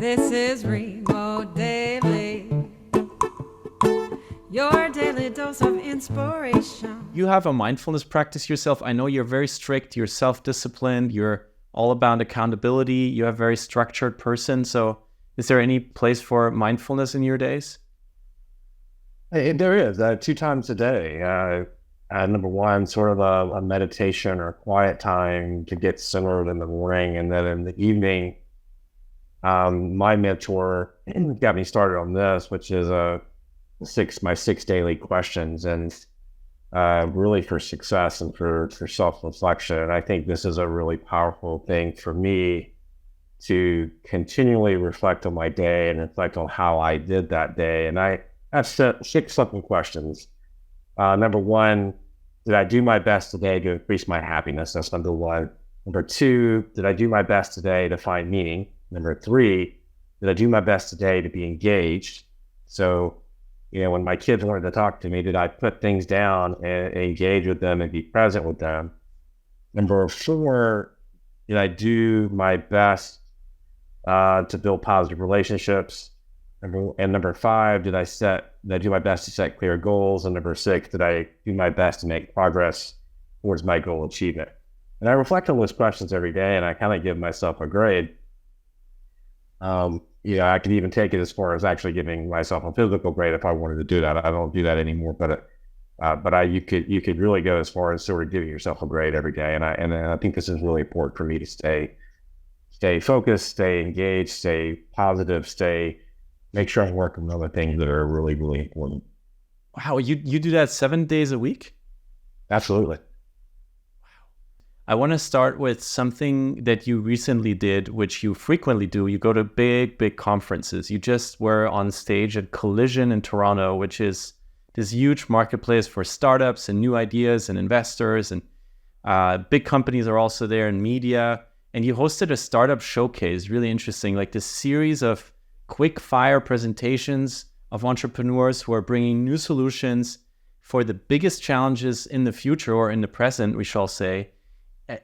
This is Remote Daily, your daily dose of inspiration. You have a mindfulness practice yourself. I know you're very strict, you're self-disciplined, you're all about accountability, you're a very structured person. So is there any place for mindfulness in your days? There is 2 times a day. Number one, sort of a meditation or a quiet time to get centered in the morning. And then in the evening, my mentor got me started on this, which is my 6 daily questions, and really for success and for self-reflection. And I think this is a really powerful thing for me to continually reflect on my day and reflect on how I did that day. And I've set 6 simple questions. Number one, did I do my best today to increase my happiness? That's number one. Number two, did I do my best today to find meaning? Number three, did I do my best today to be engaged? So, when my kids wanted to talk to me, did I put things down and engage with them and be present with them? Number four, did I do my best to build positive relationships? And number five, did I do my best to set clear goals? And number six, did I do my best to make progress towards my goal achievement? And I reflect on those questions every day, and I kind of give myself a grade. I could even take it as far as actually giving myself a physical grade if I wanted to do that. I don't do that anymore, but you could really go as far as sort of giving yourself a grade every day. And I think this is really important for me to stay focused, stay engaged, stay positive, make sure I'm working on other things that are really, really important. Wow, you do that 7 days a week? Absolutely. I want to start with something that you recently did, which you frequently do. You go to big conferences. You just were on stage at Collision in Toronto, which is this huge marketplace for startups and new ideas and investors. And big companies are also there in media. And you hosted a startup showcase, really interesting, like this series of quick fire presentations of entrepreneurs who are bringing new solutions for the biggest challenges in the future, or in the present, we shall say.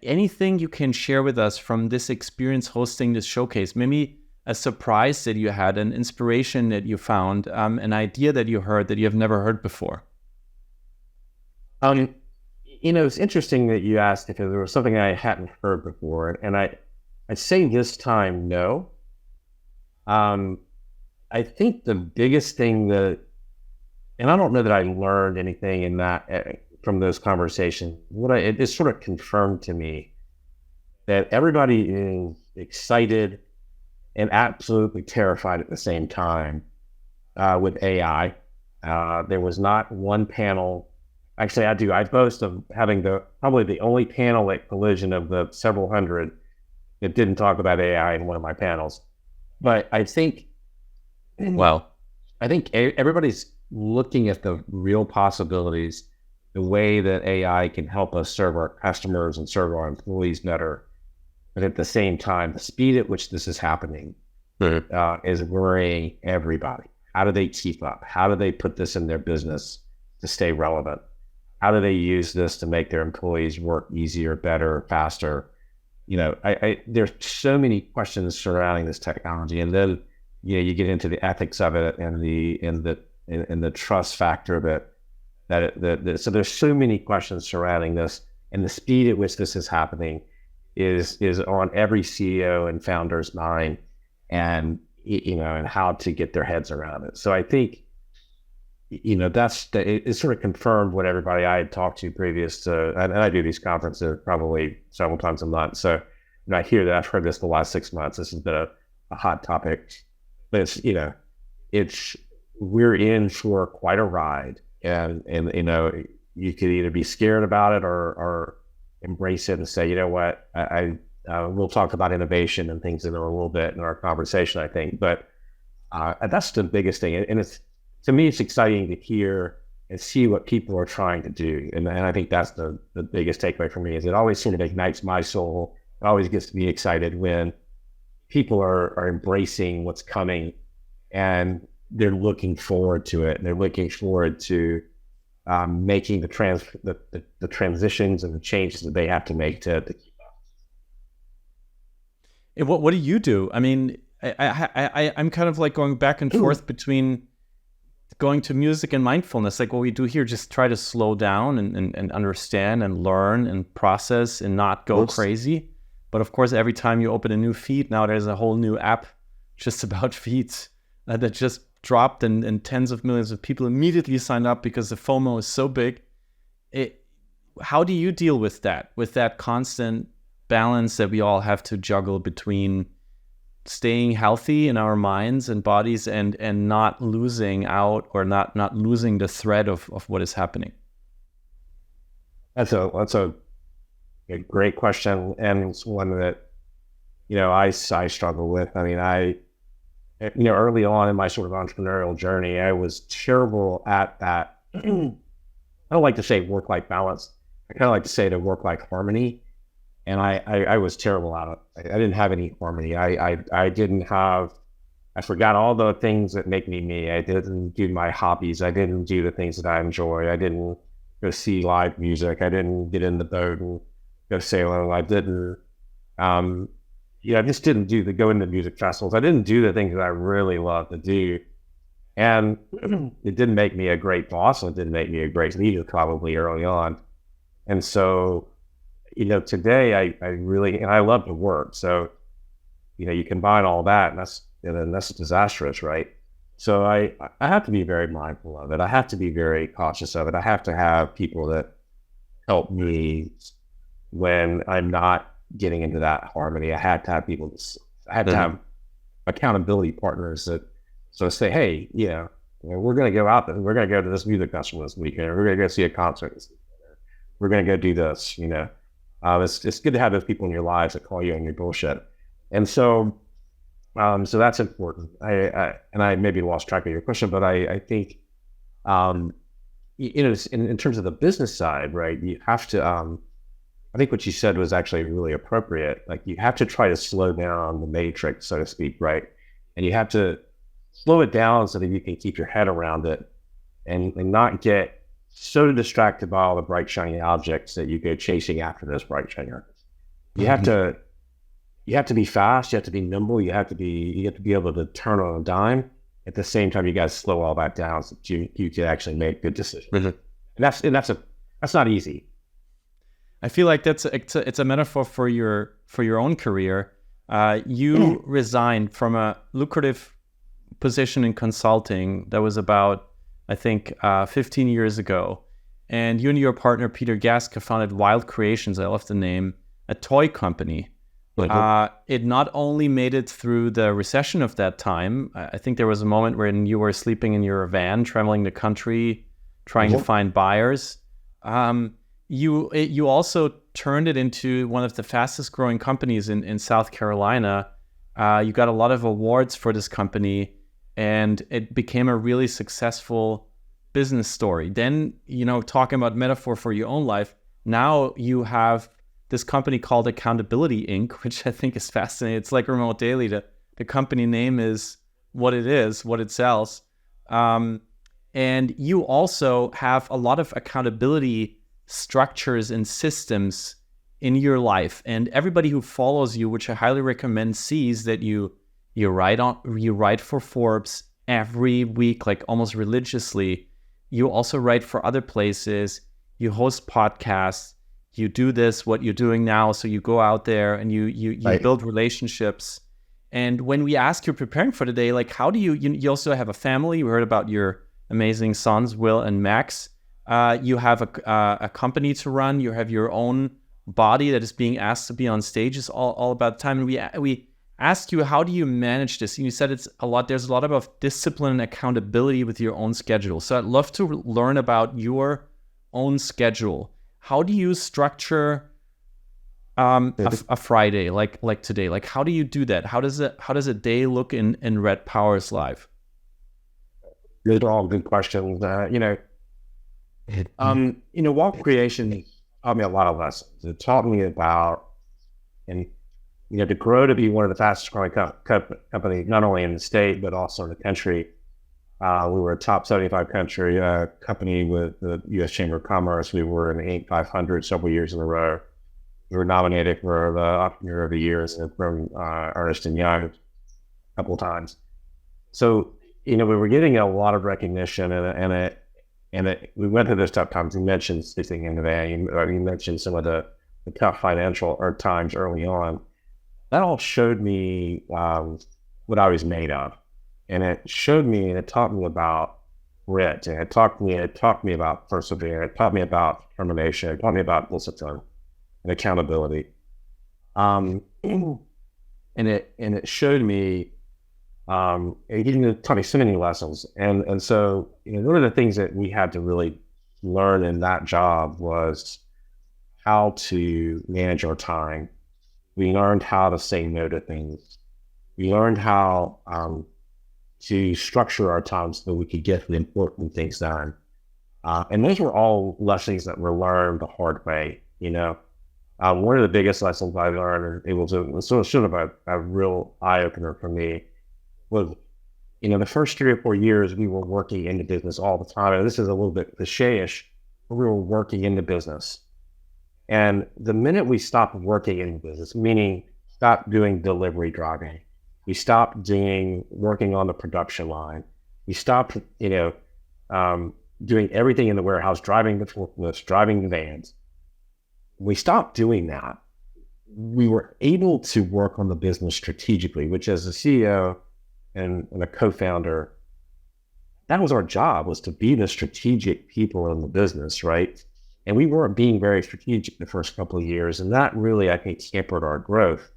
Anything you can share with us from this experience hosting this showcase? Maybe a surprise that you had, an inspiration that you found, an idea that you heard that you have never heard before? It's interesting that you asked if there was something I hadn't heard before, and I'd say this time, no. I think the biggest thing and I don't know that I learned anything in that from those conversations. It sort of confirmed to me that everybody is excited and absolutely terrified at the same time with AI. There was not one panel. Actually, I boast of having probably the only panel at Collision of the several hundred that didn't talk about AI in one of my panels. But I think, everybody's looking at the real possibilities, the way that AI can help us serve our customers and serve our employees better. But at the same time, the speed at which this is happening is worrying everybody. How do they keep up? How do they put this in their business to stay relevant? How do they use this to make their employees work easier, better, faster? There's so many questions surrounding this technology, and then you get into the ethics of it and the trust factor of it. So there's so many questions surrounding this, and the speed at which this is happening is on every CEO and founder's mind, and and how to get their heads around it. So I think it sort of confirmed what everybody I had talked to previous to, and I do these conferences probably several times a month. So I hear that. I've heard this the last 6 months. This has been a hot topic, but we're in for quite a ride, and you could either be scared about it or embrace it and say, you know what, we'll talk about innovation and things in a little bit in our conversation, I think, but that's the biggest thing. And to me, it's exciting to hear and see what people are trying to do. And I think that's the biggest takeaway for me, is it always sort of ignites my soul. It always gets me excited when people are embracing what's coming, and they're looking forward to it. And they're looking forward to making the transitions and the changes that they have to make to keep up. And what do you do? I mean, I'm kind of like going back and forth between going to music and mindfulness. Like what we do here, just try to slow down and understand and learn and process and not go crazy. But of course, every time you open a new feed, now there's a whole new app just about feeds that just dropped, and tens of millions of people immediately signed up because the FOMO is so big. How do you deal with that constant balance that we all have to juggle between staying healthy in our minds and bodies and not losing out, or not losing the thread of what is happening? That's a great question, and it's one that, I struggle with. I mean, early on in my sort of entrepreneurial journey, I was terrible at that. I don't like to say work-life balance. I kind of like to say the work-life harmony. And I was terrible at it. I didn't have any harmony. I forgot all the things that make me me. I didn't do my hobbies. I didn't do the things that I enjoy. I didn't go see live music. I didn't get in the boat and go sailing. I didn't, I just didn't go into music festivals. I didn't do the things that I really love to do. And it didn't make me a great boss. It didn't make me a great leader probably early on. And so, today I really, and I love to work. So, you combine all that, and that's disastrous, right? So I have to be very mindful of it. I have to be very cautious of it. I have to have people that help me when I'm not getting into that harmony. I had to have to have accountability partners that say, hey, we're going to go out there. We're going to go to this music festival this weekend. We're going to go see a concert this weekend. We're going to go do this, It's good to have those people in your lives that call you on your bullshit. And so that's important. I maybe lost track of your question, but I think, in terms of the business side, right, you have to, I think what you said was actually really appropriate. Like you have to try to slow down the matrix, so to speak, right? And you have to slow it down so that you can keep your head around it and not get so distracted by all the bright shiny objects that you go chasing after those bright shiny objects. You have to be fast. You have to be nimble. You have to be able to turn on a dime. At the same time, you got to slow all that down so that you can actually make good decisions. Mm-hmm. And that's not easy. I feel like it's a metaphor for your own career. You resigned from a lucrative position in consulting that was about, I think, 15 years ago. And you and your partner, Peter Gask, founded Wild Creations, I love the name, a toy company. It not only made it through the recession of that time. I think there was a moment when you were sleeping in your van, traveling the country, trying to find buyers. You also turned it into one of the fastest growing companies in South Carolina. You got a lot of awards for this company, and it became a really successful business story. Then, talking about metaphor for your own life, now you have this company called Accountability Inc., which I think is fascinating. It's like Remote Daily. The company name is what it is, what it sells. And you also have a lot of accountability structures and systems in your life. And everybody who follows you, which I highly recommend, sees that you write for Forbes every week, like almost religiously. You also write for other places. You host podcasts. You do what you're doing now. So you go out there and you right. build relationships. And when we ask you preparing for today, like how do you also have a family? We heard about your amazing sons, Will and Max. You have a company to run. You have your own body that is being asked to be on stage. It's all about time. And we ask you, how do you manage this? And you said there's a lot about discipline and accountability with your own schedule. So I'd love to learn about your own schedule. How do you structure a Friday like today? Like how do you do that? How does a day look in Rhett Powers' life? Those are all good questions. Wild Creation taught me a lot of lessons. It taught me about, to grow to be one of the fastest growing companies, not only in the state, but also in the country. We were a top 75 country company with the U.S. Chamber of Commerce. We were in the Inc. 500 several years in a row. We were nominated for the Entrepreneur of the Year from Ernst & Young. couple of times. So, we were getting a lot of recognition, we went through those tough times. You mentioned sitting in the van, you mentioned some of the tough financial times early on. That all showed me what I was made of. And it showed me, and it taught me about grit, and it taught me about perseverance, it taught me about determination, it taught me about discipline and accountability. And it showed me, it taught me so many lessons. And so, one of the things that we had to really learn in that job was how to manage our time. We learned how to say no to things. We learned how to structure our time so that we could get the important things done. And those were all lessons that were learned the hard way. One of the biggest lessons I learned, it was sort of a real eye-opener for me, was, the first 3 or 4 years we were working in the business all the time. And this is a little bit cliche-ish, but we were working in the business. And the minute we stopped working in the business, meaning stopped doing delivery driving, we stopped working on the production line, we stopped, doing everything in the warehouse, driving the forklifts, driving the vans. We stopped doing that. We were able to work on the business strategically, which as a CEO and a co-founder, that was our job, was to be the strategic people in the business, right? And we weren't being very strategic the first couple of years. And that really, I think, hampered our growth.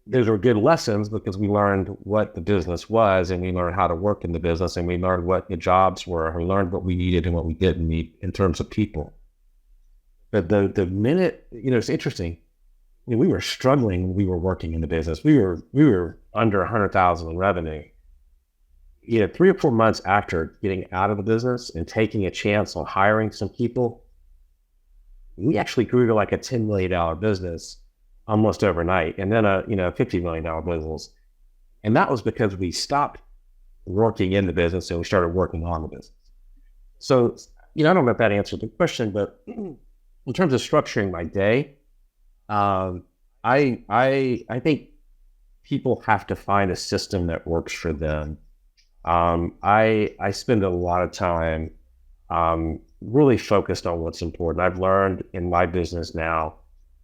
Those were good lessons because we learned what the business was, and we learned how to work in the business, and we learned what the jobs were, and we learned what we needed and what we didn't need in terms of people. But the minute, it's interesting, we were struggling when we were working in the business. We were under 100,000 in revenue. 3 or 4 months after getting out of the business and taking a chance on hiring some people, we actually grew to like a $10 million business almost overnight, and then a $50 million business. And that was because we stopped working in the business and we started working on the business. So, I don't know if that answered the question, but in terms of structuring my day, I think people have to find a system that works for them. I spend a lot of time really focused on what's important. I've learned in my business now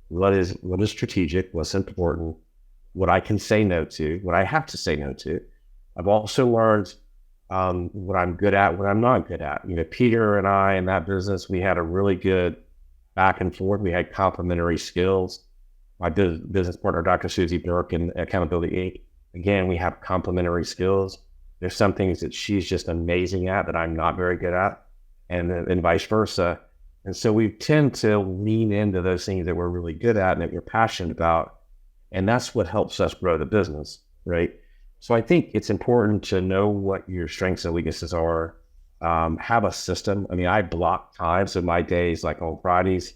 what is strategic, what's important, what I can say no to, what I have to say no to. I've also learned what I'm good at, what I'm not good at. Peter and I in that business, we had a really good back and forth. We had complementary skills. My business partner, Dr. Susie Burke in Accountability Inc. Again, we have complementary skills. There's some things that she's just amazing at that I'm not very good at, and vice versa. And so we tend to lean into those things that we're really good at and that we're passionate about. And that's what helps us grow the business, right? So I think it's important to know what your strengths and weaknesses are. Have a system. I block time. So my days, like on Fridays,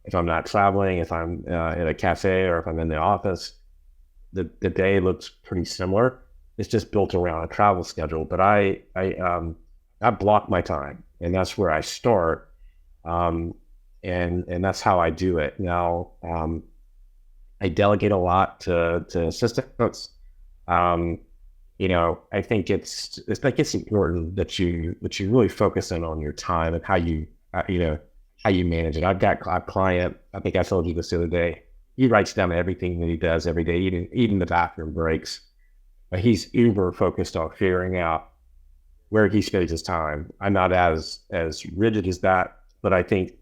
if I'm not traveling, if I'm in a cafe or if I'm in the office, the day looks pretty similar. It's just built around a travel schedule. But I block my time, and that's where I start. And that's how I do it. Now, I delegate a lot to assistants. I think it's important that you really focus in on your time and how you manage it. I've got a client, I think I told you this the other day, he writes down everything that he does every day, even the bathroom breaks. But he's uber focused on figuring out where he spends his time. I'm not as rigid as that, but I think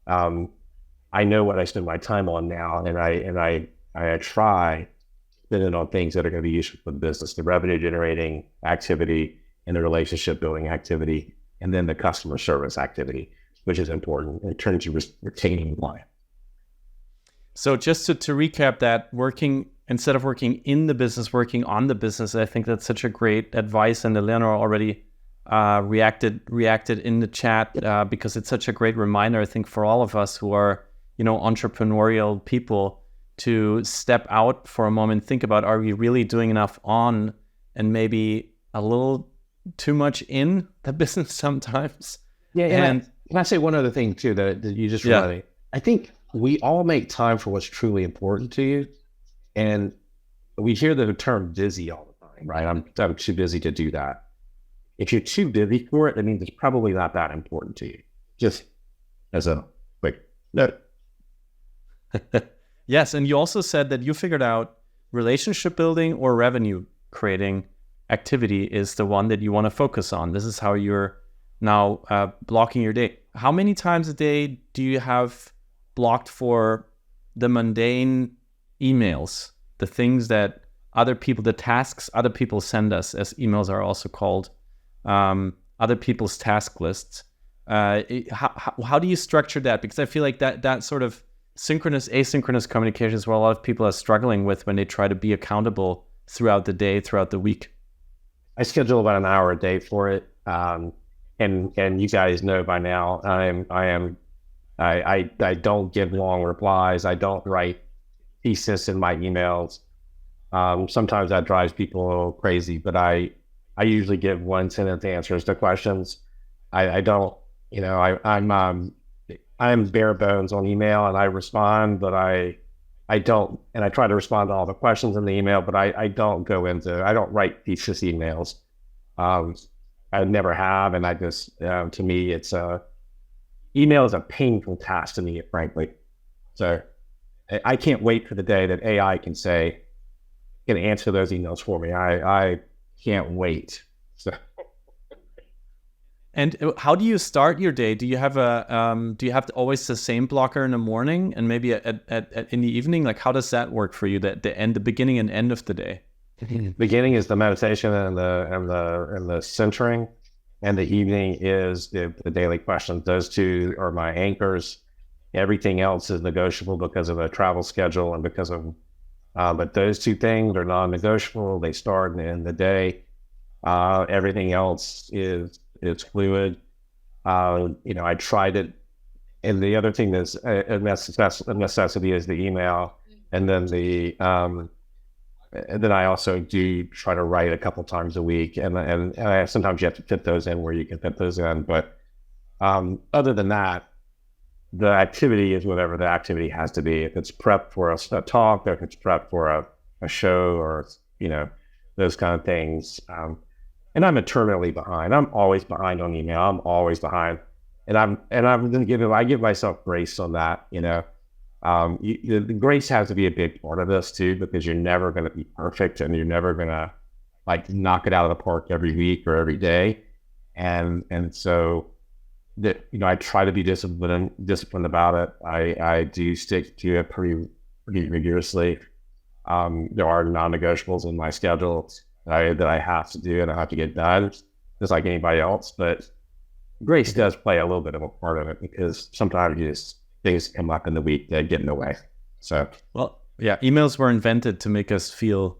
I know what I spend my time on now, and I try spend it on things that are going to be useful for the business, the revenue generating activity and the relationship building activity, and then the customer service activity, which is important in terms of retaining client. So just to recap that, instead of working in the business, working on the business, I think that's such a great advice. And Eleanor already reacted in the chat because it's such a great reminder, I think, for all of us who are, entrepreneurial people to step out for a moment, think about, are we really doing enough on and maybe a little too much in the business sometimes? Yeah, and can I say one other thing too that you just reminded me? I think we all make time for what's truly important to you. And we hear the term busy all the time, right? I'm too busy to do that. If you're too busy for it, that means it's probably not that important to you. Just as a quick note. Yes, and you also said that you figured out relationship building or revenue creating activity is the one that you want to focus on. This is how you're now blocking your day. How many times a day do you have blocked for the mundane emails, the things that other people, the tasks other people send us, as emails are also called, other people's task lists? How do you structure that? Because I feel like that sort of synchronous, asynchronous communication is what a lot of people are struggling with when they try to be accountable throughout the day, throughout the week. I schedule about an hour a day for it. And you guys know by now, I don't give long replies. I don't write thesis in my emails. Sometimes that drives people a little crazy, but I usually give 1-sentence answers to questions. I don't, I'm bare bones on email and I respond, but I don't, and I try to respond to all the questions in the email, but I don't write thesis emails. I never have. And I just, to me, email is a painful task to me, frankly. So I can't wait for the day that AI can answer those emails for me. I can't wait. So. And how do you start your day? Do you have always the same blocker in the morning and maybe in the evening? Like, how does that work for you? The beginning and end of the day. Beginning is the meditation and the centering, and the evening is the daily questions. Those two are my anchors. Everything else is negotiable because of a travel schedule and because of, but those two things are non-negotiable. They start and end the day. Everything else is fluid. I tried it. And the other thing that's a necessity is the email. And then and then I also do try to write a couple times a week. And sometimes you have to fit those in where you can fit those in. But other than that, the activity is whatever the activity has to be. If it's prep for a talk, or if it's prep for a show, or, those kind of things. And I'm eternally behind. I'm always behind on email. I'm always behind, and I give myself grace on that. The grace has to be a big part of this too, because you're never going to be perfect, and you're never going to knock it out of the park every week or every day. And so that, I try to be disciplined about it. I do stick to it pretty rigorously. There are non-negotiables in my schedule that I have to do and I have to get done, just like anybody else. But grace does play a little bit of a part of it, because sometimes things come up in the week that get in the way. So, well, yeah, emails were invented to make us feel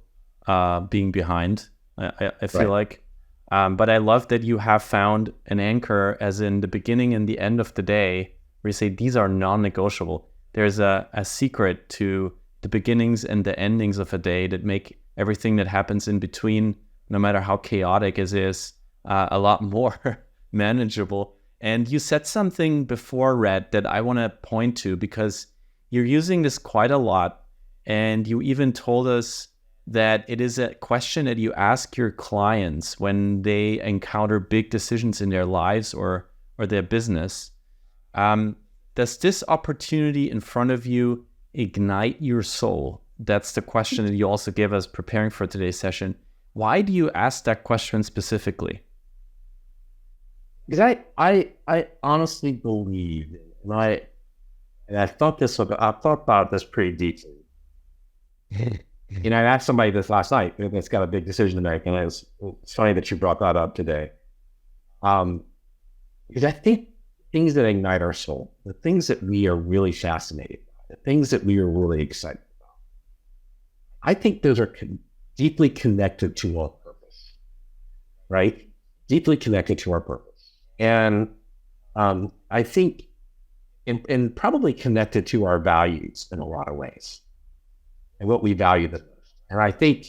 being behind. I feel like, but I love that you have found an anchor, as in the beginning and the end of the day, where you say these are non-negotiable. There's a secret to the beginnings and the endings of a day that make everything that happens in between, no matter how chaotic it is, a lot more manageable. And you said something before, Rhett, that I want to point to, because you're using this quite a lot. And you even told us that it is a question that you ask your clients when they encounter big decisions in their lives or their business. Does this opportunity in front of you ignite your soul? That's the question that you also gave us preparing for today's session. Why do you ask that question specifically? Because I honestly believe, and I thought about this pretty deeply. I asked somebody this last night that's got a big decision to make, and it's funny that you brought that up today. Because I think things that ignite our soul, the things that we are really fascinated by, the things that we are really excited about, I think those are deeply connected to our purpose, right? Deeply connected to our purpose. And I think, and probably connected to our values in a lot of ways, and what we value the most. And I think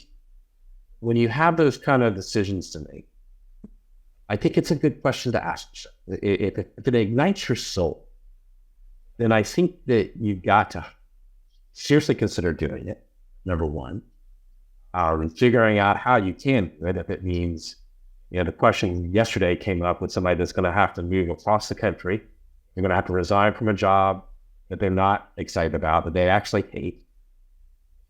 when you have those kind of decisions to make, I think it's a good question to ask yourself. If it ignites your soul, then I think that you've got to seriously consider doing it, number one. figuring out how you can do it. If it means, the question yesterday came up with somebody that's going to have to move across the country. They're going to have to resign from a job that they're not excited about, that they actually hate.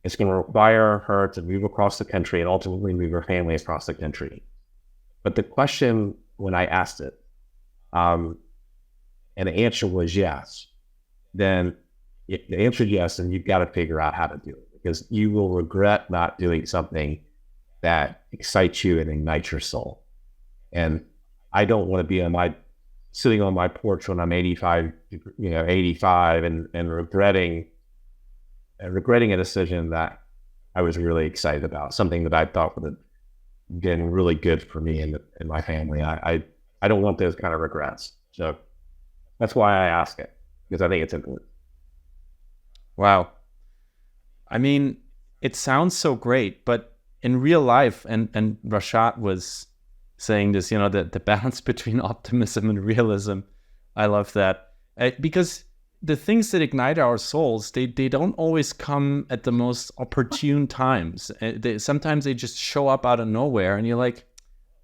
It's going to require her to move across the country and ultimately move her family across the country. But the question, when I asked it, and the answer was yes, then if the answer is yes, then you've got to figure out how to do it, because you will regret not doing something that excites you and ignites your soul. And I don't want to be sitting on my porch when I'm 85 and regretting a decision that I was really excited about, something that I thought would have been really good for me and my family. I don't want those kind of regrets. So that's why I ask it, because I think it's important. Wow. I mean, it sounds so great, but in real life, and Rashad was saying this, the balance between optimism and realism, I love that. Because the things that ignite our souls, they don't always come at the most opportune times. Sometimes they just show up out of nowhere, and you're like,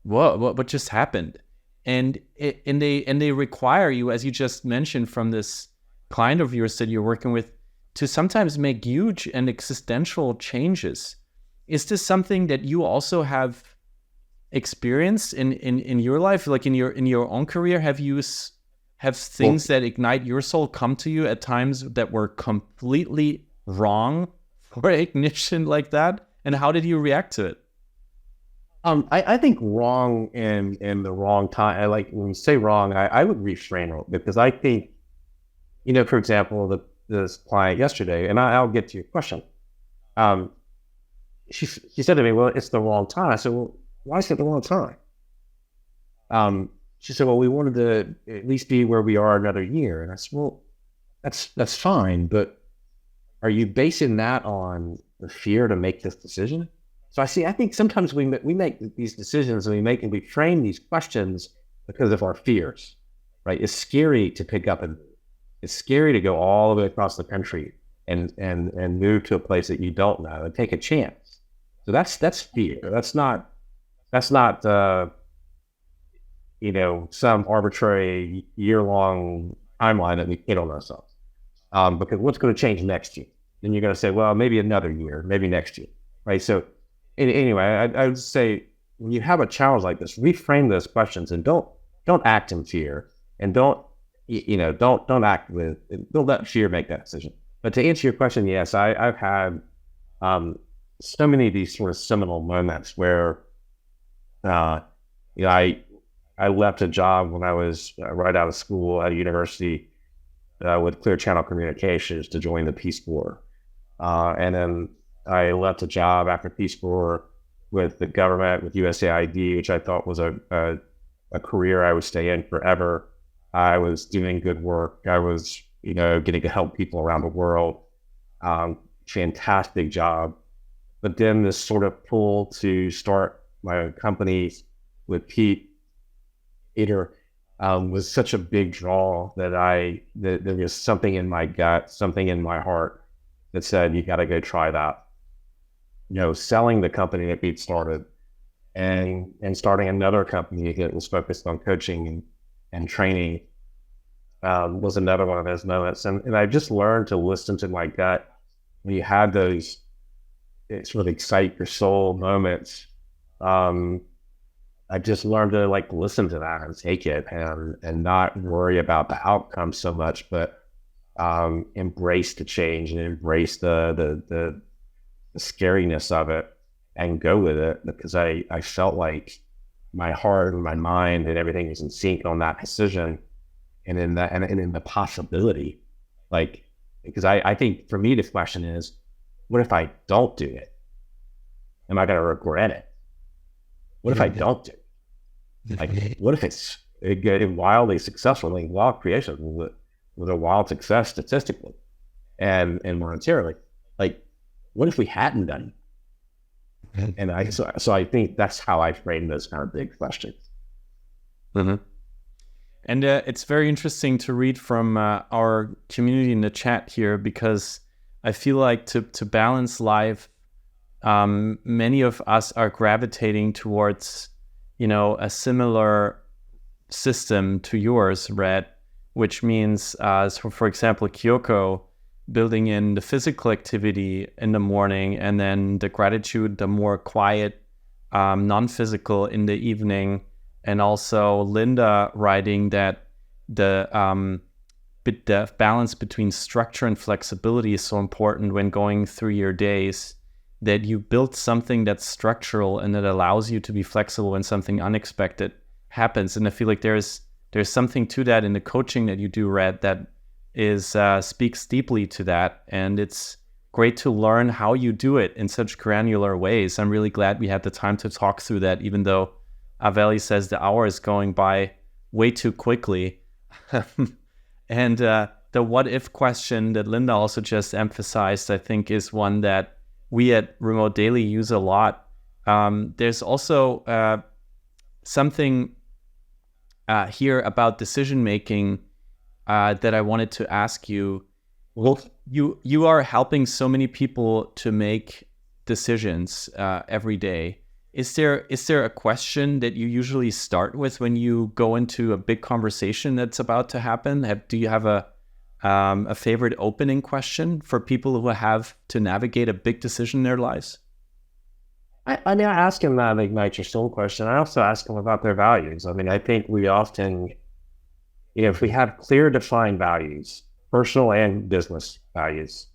what just happened? And they require you, as you just mentioned, from this client of yours that you're working with, to sometimes make huge and existential changes. Is this something that you also have experienced in your life, like in your own career? Have things that ignite your soul come to you at times that were completely wrong for ignition like that? And how did you react to it? I think wrong in the wrong time. When you say wrong, I would reframe it, because I think, for example, this client yesterday, and I'll get to your question. She said to me, "Well, it's the wrong time." I said, "Well, why is it the wrong time?" She said, "Well, we wanted to at least be where we are another year." And I said, "Well, that's fine, but are you basing that on the fear to make this decision?" So I think sometimes we make these decisions, and we frame these questions because of our fears, right? It's scary to pick up, and it's scary to go all the way across the country and move to a place that you don't know and take a chance. So that's fear. That's not some arbitrary year-long timeline that we put on ourselves. Because what's going to change next year? Then you're going to say, well, maybe another year, maybe next year, right? So anyway, I would say, when you have a challenge like this, reframe those questions, and don't act in fear, and don't let fear make that decision. But to answer your question, yes, I've had so many of these sort of seminal moments where I left a job when I was right out of school at a university with Clear Channel Communications to join the Peace Corps. And then I left a job after Peace Corps with the government, with USAID, which I thought was a career I would stay in forever. I was doing good work. I was, getting to help people around the world. Fantastic job. But then this sort of pull to start my own company with Peter was such a big draw that there was something in my gut, something in my heart that said, you got to go try that. Selling the company that Pete started and starting another company that was focused on coaching and training was another one of those moments. And I just learned to listen to my gut when you have those sort of excite your soul moments. I just learned to listen to that and take it and not worry about the outcome so much, but embrace the change and embrace the scariness of it and go with it, because I felt like my heart and my mind and everything was in sync on that decision and in the possibility. Because I think for me the question is, what if I don't do it? Am I going to regret it? What if I don't do it? What if it's wildly successful, wild creation with a wild success statistically and monetarily? What if we hadn't done it? And I think that's how I frame those kind of big questions. Mm-hmm. And it's very interesting to read from our community in the chat here, because I feel like to balance life many of us are gravitating towards, a similar system to yours, Rhett, which means, so for example, Kyoko, building in the physical activity in the morning, and then the gratitude, the more quiet, non-physical in the evening, and also Linda writing that the balance between structure and flexibility is so important when going through your days, that you build something that's structural and that allows you to be flexible when something unexpected happens. And I feel like there's something to that in the coaching that you do, Rhett, that is speaks deeply to that. And it's great to learn how you do it in such granular ways. I'm really glad we had the time to talk through that, even though Aveli says the hour is going by way too quickly. And the what if question that Linda also just emphasized, I think, is one that we at Remote Daily use a lot. There's also something here about decision making that I wanted to ask you. Well, you are helping so many people to make decisions every day. Is there a question that you usually start with when you go into a big conversation that's about to happen? Do you have a favorite opening question for people who have to navigate a big decision in their lives? I mean, I ask them that ignite your soul question. I also ask them about their values. I mean, I think we often, if we have clear defined values, personal and business values,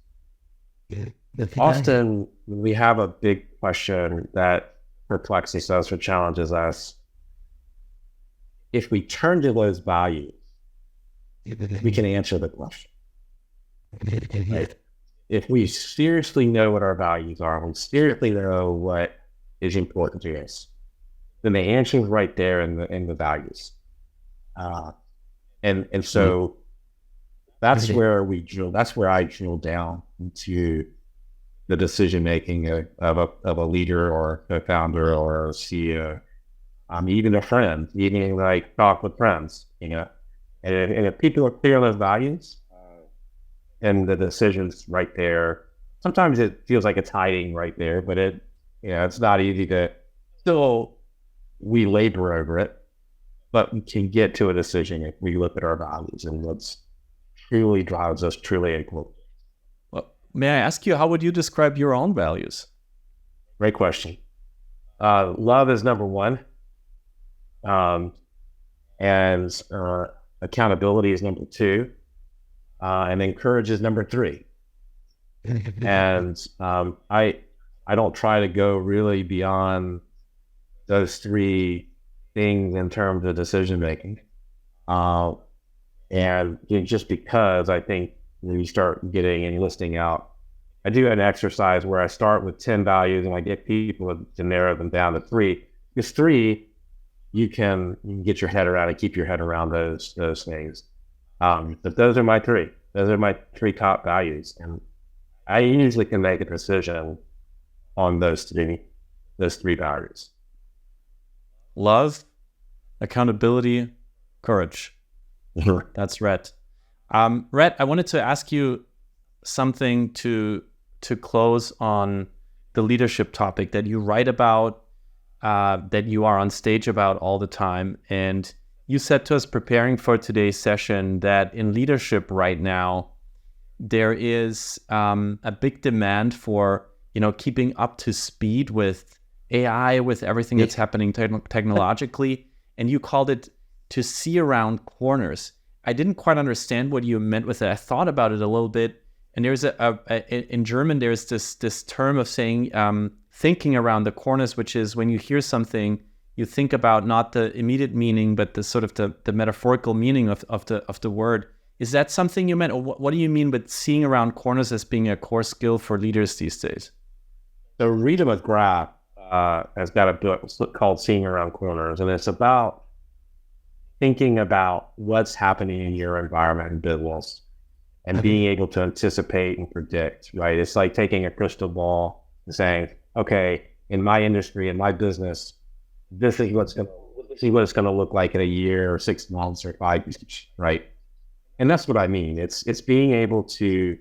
often we have a big question that perplexes us or challenges us. If we turn to those values, we can answer the question. Right? If we seriously know what our values are, we seriously know what is important to us, then the answer is right there in the values. And so that's where I drill down into the decision making of a leader or a founder or a CEO, even a friend, even like talk with friends, And if people are clear on those values, and the decision's right there. Sometimes it feels like it's hiding right there, but it's not easy to. Still, we labor over it, but we can get to a decision if we look at our values and what's truly drives us truly equal. Well, may I ask you, how would you describe your own values? Great question. Love is number one. And accountability is number two. And then courage is number three. And I don't try to go really beyond those three things in terms of decision making. And just because I think when you start getting and listing out, I do an exercise where I start with 10 values and I get people to narrow them down to three. Because three, you can get your head around and keep your head around those things. But those are my three. Those are my three top values. And I usually can make a decision on those three values. Love, accountability, courage. That's Rhett. Rhett, I wanted to ask you something to close on the leadership topic that you write about, that you are on stage about all the time. And you said to us preparing for today's session that in leadership right now, there is a big demand for, keeping up to speed with AI, with everything that's happening technologically. And you called it to see around corners. I didn't quite understand what you meant with it. I thought about it a little bit. And there's in German, there's this term of saying thinking around the corners, which is when you hear something, you think about not the immediate meaning, but the sort of the metaphorical meaning of the word. Is that something you meant? Or what do you mean with seeing around corners as being a core skill for leaders these days? So Rita McGrath has got a book called Seeing Around Corners, and it's about thinking about what's happening in your environment and business and being able to anticipate and predict, right? It's like taking a crystal ball and saying, okay, in my industry, in my business, this is what it's going to look like in a year or 6 months or 5 years, right? And that's what I mean. It's being able to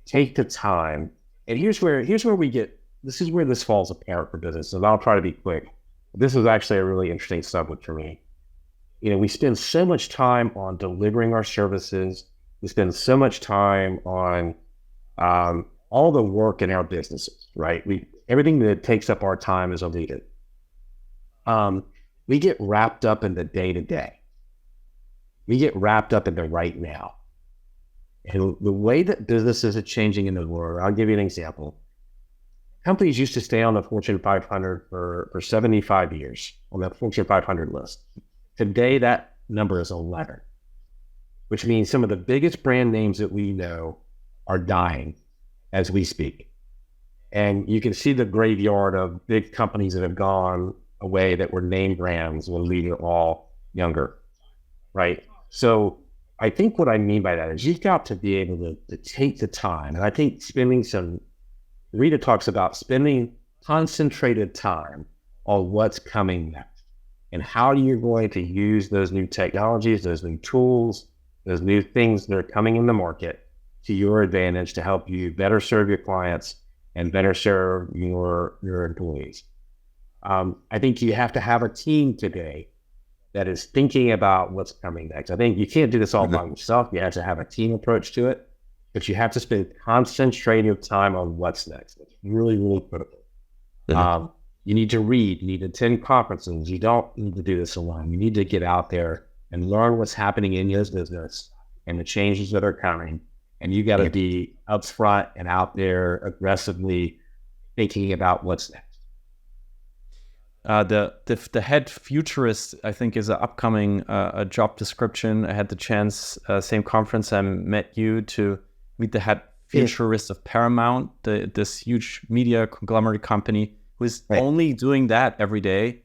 take the time. And here's where we get this is where this falls apart for business, and I'll try to be quick. This is actually a really interesting subject for me. We spend so much time on delivering our services. We spend so much time on all the work in our businesses, right? Everything that takes up our time as a leader. We get wrapped up in the day-to-day. We get wrapped up in the right now. And the way that businesses are changing in the world, I'll give you an example. Companies used to stay on the Fortune 500 for 75 years on the Fortune 500 list. Today, that number is 11, which means some of the biggest brand names that we know are dying as we speak. And you can see the graveyard of big companies that have gone away that were name brands when we were all younger, right? So I think what I mean by that is you've got to be able to take the time. And I think Rita talks about spending concentrated time on what's coming next and how you're going to use those new technologies, those new tools, those new things that are coming in the market to your advantage to help you better serve your clients and better serve your employees. I think you have to have a team today that is thinking about what's coming next. I think you can't do this all by yourself. You have to have a team approach to it, but you have to spend concentrated time on what's next. It's really, really critical. You need to read, you need to attend conferences. You don't need to do this alone. You need to get out there and learn what's happening in your business and the changes that are coming. And you got to be upfront and out there aggressively thinking about what's next. The head futurist, I think, is an upcoming a job description. I had the chance, same conference I met you, to meet the head futurist of Paramount, this huge media conglomerate company, who is only doing that every day.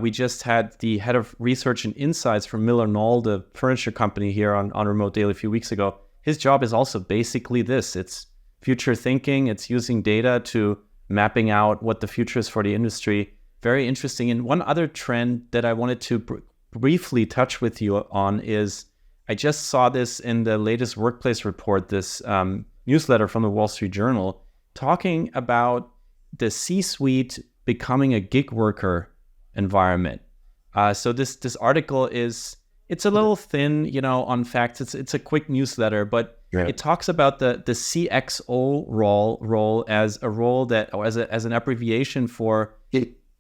We just had the head of research and insights from Miller Knoll, the furniture company, here on Remote Daily a few weeks ago. His job is also basically this. It's future thinking. It's using data to mapping out what the future is for the industry. Very interesting. And one other trend that I wanted to briefly touch with you on is, I just saw this in the latest workplace report, this newsletter from the Wall Street Journal, talking about the C-suite becoming a gig worker environment. So this article it's a little thin, on facts. It's a quick newsletter, but it talks about the CXO role as a role that, or as an abbreviation for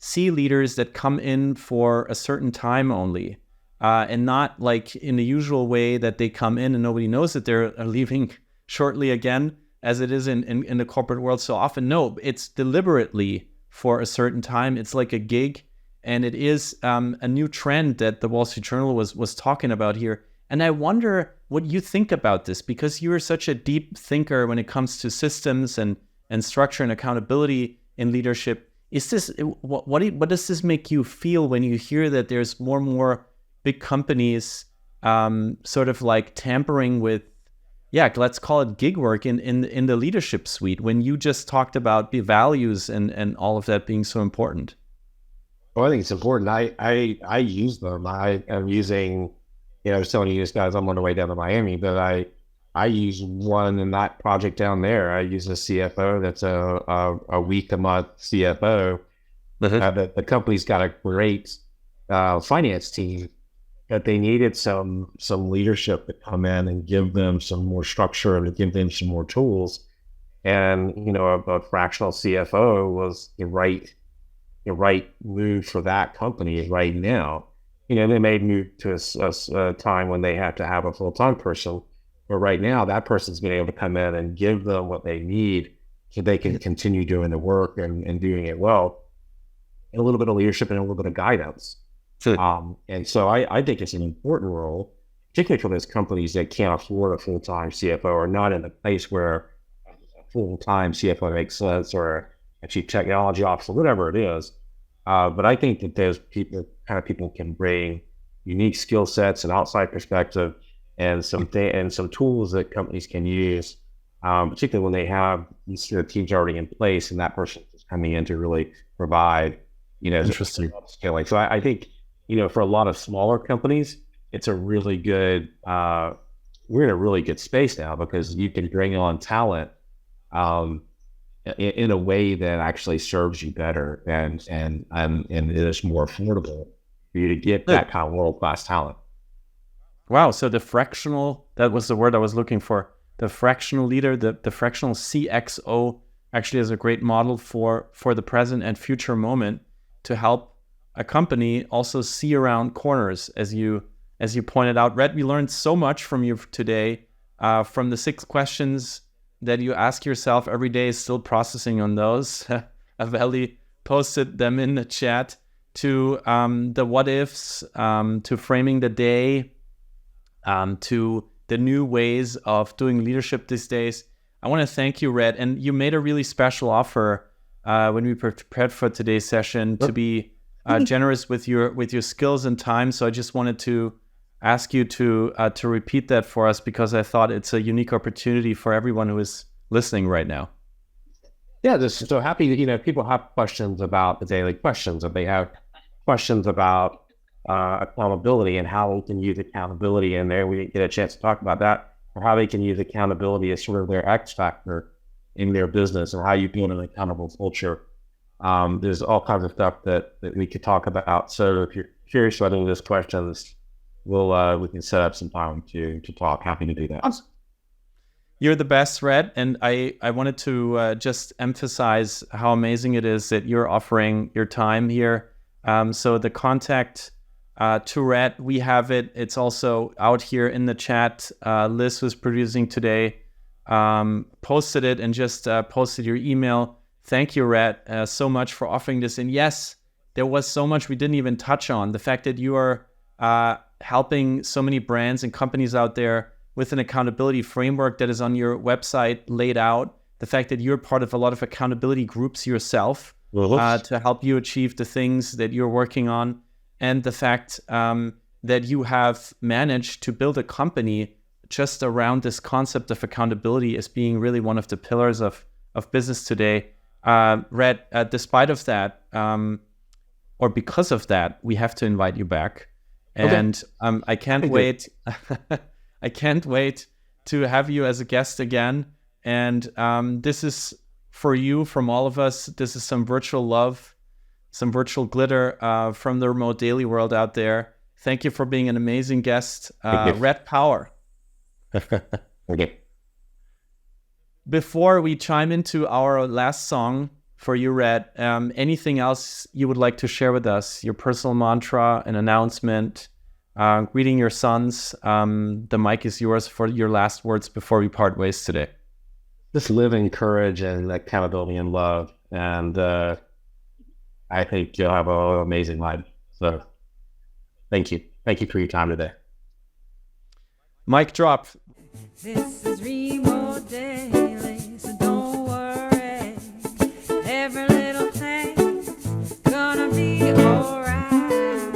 C leaders that come in for a certain time only, and not like in the usual way that they come in and nobody knows that they're leaving shortly again, as it is in the corporate world so often. No, it's deliberately for a certain time. It's like a gig, and it is a new trend that the Wall Street Journal was talking about here. And I wonder what you think about this, because you're such a deep thinker when it comes to systems and structure and accountability in leadership. Is this what does this make you feel when you hear that there's more and more big companies sort of like tampering with, let's call it gig work in the leadership suite, when you just talked about the values and all of that being so important? Well, I think it's important. I use them. I am using, I was telling you guys, I'm on the way down to Miami, but I use one in that project down there. I use a CFO that's a week a month CFO. The company's got a great finance team, but they needed some leadership to come in and give them some more structure and to give them some more tools. And a fractional CFO was the right move for that company right now. They may move to a time when they have to have a full-time person. But right now, that person's been able to come in and give them what they need so they can continue doing the work and doing it well. And a little bit of leadership and a little bit of guidance. And so I think it's an important role, particularly for those companies that can't afford a full-time CFO or not in a place where a full-time CFO makes sense, or a chief technology officer, whatever it is. But I think that those people can bring unique skill sets and outside perspective, and some tools that companies can use, particularly when they have these teams already in place, and that person is coming in to really provide, interesting upskilling. So I think, for a lot of smaller companies, it's a really good. We're in a really good space now because you can bring on talent, in a way that actually serves you better and it is more affordable for you to get that kind of world-class talent. Wow. So the fractional, that was the word I was looking for. The fractional leader, the fractional CXO actually is a great model for the present and future moment to help a company also see around corners. As you pointed out, Rhett, we learned so much from you today, from the 6 questions that you ask yourself every day, still processing on those. Aveli posted them in the chat, to the what ifs, to framing the day, to the new ways of doing leadership these days. I want to thank you, Rhett. And you made a really special offer when we prepared for today's session to be generous with your skills and time. So I just wanted to ask you to repeat that for us, because I thought it's a unique opportunity for everyone who is listening right now. Yeah, just so happy that, people have questions about the daily questions, and they have questions about accountability and how we can use accountability in there. We didn't get a chance to talk about that, or how they can use accountability as sort of their X factor in their business, or how you build an accountable culture. There's all kinds of stuff that we could talk about. So if you're curious about any of those questions, we can set up some time to talk. Happy to do that. You're the best, Rhett, and I wanted to just emphasize how amazing it is that you're offering your time here. So the contact to Rhett, we have it. It's also out here in the chat. Liz, who's producing today, posted it and just posted your email. Thank you, Rhett, so much for offering this. And yes, there was so much we didn't even touch on. The fact that you are helping so many brands and companies out there with an accountability framework that is on your website laid out. The fact that you're part of a lot of accountability groups yourself to help you achieve the things that you're working on. And the fact that you have managed to build a company just around this concept of accountability as being really one of the pillars of business today. Rhett, despite of that, or because of that, we have to invite you back. And I can't wait. I can't wait to have you as a guest again. And this is for you, from all of us. This is some virtual love, some virtual glitter from the remote daily world out there. Thank you for being an amazing guest, Rhett Power. Okay. Before we chime into our last song for you, Rhett, anything else you would like to share with us? Your personal mantra, an announcement, greeting your sons. The mic is yours for your last words before we part ways today. Just live in courage and accountability and love. And I think you'll have an amazing life. So thank you. Thank you for your time today. Mic drop. This is remote daily, so don't worry. Every little thing's gonna be alright.